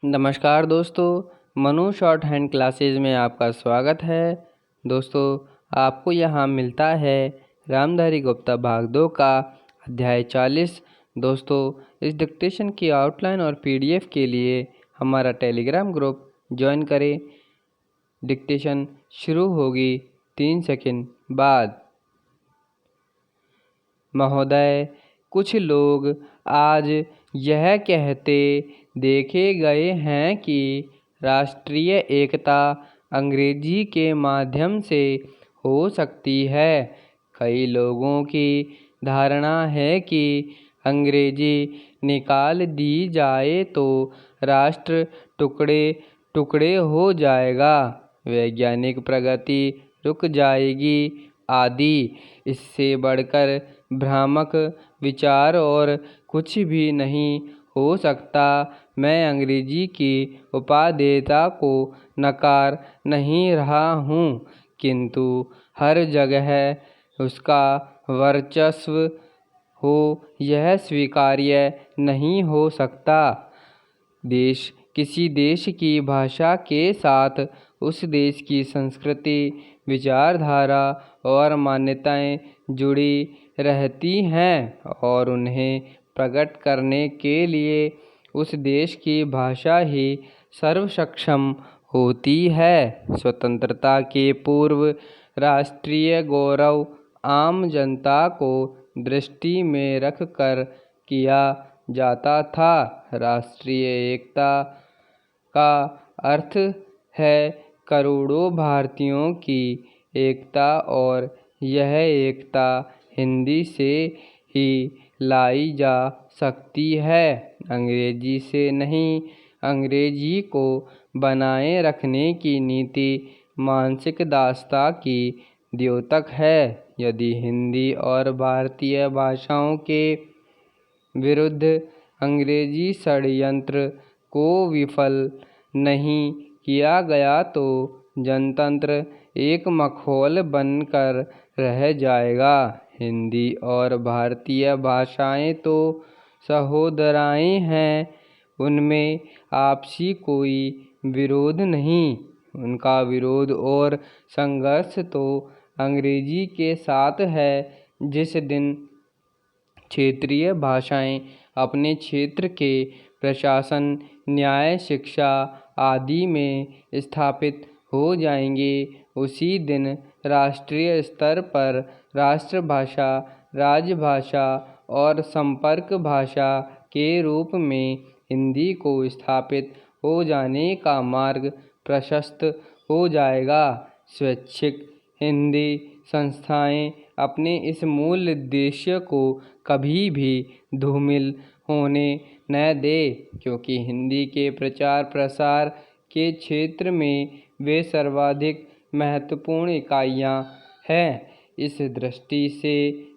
नमस्कार दोस्तों, Manu short hand classes में आपका स्वागत है। दोस्तों, आपको यहाँ मिलता है रामधारी गुप्ता भाग 2 का अध्याय 40। दोस्तों, इस डिक्टेशन की आउटलाइन और पीडीएफ के लिए हमारा टेलीग्राम ग्रुप ज्वाइन करें। डिक्टेशन शुरू होगी 3 सेकंड बाद। महोदय, कुछ लोग आज यह कहते देखे गए हैं कि राष्ट्रीय एकता अंग्रेजी के माध्यम से हो सकती है। कई लोगों की धारणा है कि अंग्रेजी निकाल दी जाए तो राष्ट्र टुकड़े टुकड़े हो जाएगा, वैज्ञानिक प्रगति रुक जाएगी आदि। इससे बढ़कर भ्रामक विचार और कुछ भी नहीं हो सकता। मैं अंग्रेजी की उपादेयता को नकार नहीं रहा हूँ, किंतु हर जगह उसका वर्चस्व हो यह स्वीकार्य नहीं हो सकता। किसी देश की भाषा के साथ उस देश की संस्कृति, विचारधारा और मान्यताएं जुड़ी रहती हैं और उन्हें प्रकट करने के लिए उस देश की भाषा ही सर्वसक्षम होती है। स्वतंत्रता के पूर्व राष्ट्रीय गौरव आम जनता को दृष्टि में रखकर किया जाता था। राष्ट्रीय एकता का अर्थ है करोड़ों भारतीयों की एकता, और यह एकता हिंदी से ही लाई जा सकती है, अंग्रेजी से नहीं। अंग्रेजी को बनाए रखने की नीति मानसिक दासता की द्योतक है। यदि हिंदी और भारतीय भाषाओं के विरुद्ध अंग्रेजी षड्यंत्र को विफल नहीं किया गया तो जनतंत्र एक मखौल बनकर रह जाएगा। हिंदी और भारतीय भाषाएं तो सहोदराएं हैं, उनमें आपसी कोई विरोध नहीं। उनका विरोध और संघर्ष तो अंग्रेजी के साथ है। जिस दिन क्षेत्रीय भाषाएं अपने क्षेत्र के प्रशासन, न्याय, शिक्षा आदि में स्थापित हो जाएंगे, उसी दिन राष्ट्रीय स्तर पर राष्ट्रभाषा, राजभाषा और संपर्क भाषा के रूप में हिंदी को स्थापित हो जाने का मार्ग प्रशस्त हो जाएगा। स्वैच्छिक हिंदी संस्थाएं अपने इस मूल उद्देश्य को कभी भी धूमिल होने न दे, क्योंकि हिंदी के प्रचार प्रसार के क्षेत्र में वे सर्वाधिक महत्वपूर्ण इकाइयां हैं। इस दृष्टि से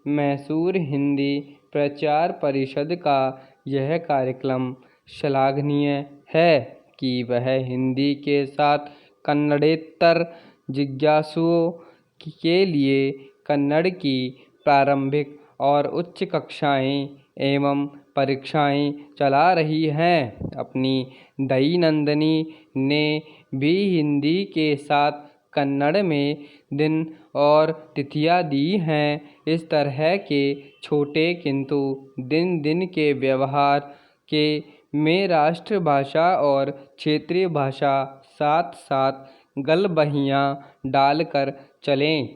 मैसूर हिंदी प्रचार परिषद का यह कार्यक्रम श्लाघनीय है कि वह हिंदी के साथ कन्नड़ेतर जिज्ञासुओं के लिए कन्नड़ की प्रारंभिक और उच्च कक्षाएं एवं परीक्षाएं चला रही हैं। अपनी दैनंदिनी ने भी हिंदी के साथ कन्नड़ में दिन और तिथियां दी हैं। इस तरह के छोटे किंतु दिन दिन के व्यवहार के में राष्ट्रभाषा और क्षेत्रीय भाषा साथ साथ गलबहियां डालकर चलें।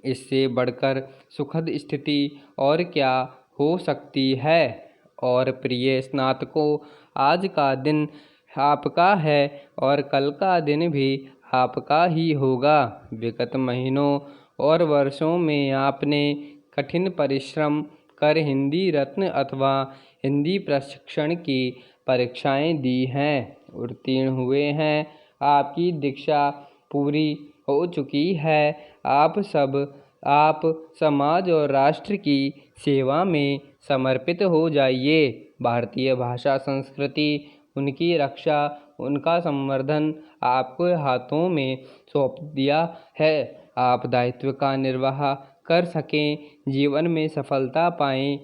इससे बढ़कर सुखद स्थिति और क्या हो सकती है। और प्रिय स्नातकों, आज का दिन आपका है और कल का दिन भी आपका ही होगा। विगत महीनों और वर्षों में आपने कठिन परिश्रम कर हिंदी रत्न अथवा हिंदी प्रशिक्षण की परीक्षाएं दी हैं, उत्तीर्ण हुए हैं। आपकी दीक्षा पूरी हो चुकी है। आप समाज और राष्ट्र की सेवा में समर्पित हो जाइए। भारतीय भाषा संस्कृति, उनकी रक्षा, उनका संवर्धन आपके हाथों में सौंप दिया है। आप दायित्व का निर्वाह कर सकें, जीवन में सफलता पाएं,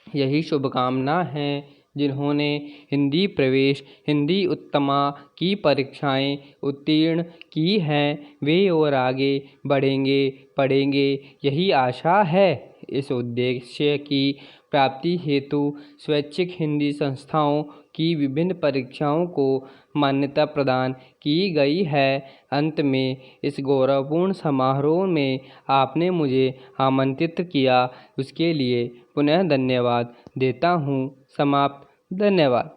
यही शुभकामना है। जिन्होंने हिंदी प्रवेश, हिंदी उत्तमा की परीक्षाएं उत्तीर्ण की हैं, वे और आगे बढ़ेंगे, पढ़ेंगे, यही आशा है। इस उद्देश्य की प्राप्ति हेतु स्वैच्छिक हिंदी संस्थाओं की विभिन्न परीक्षाओं को मान्यता प्रदान की गई है। अंत में इस गौरवपूर्ण समारोह में आपने मुझे आमंत्रित किया, उसके लिए पुनः धन्यवाद देता हूँ। समाप्त। धन्यवाद।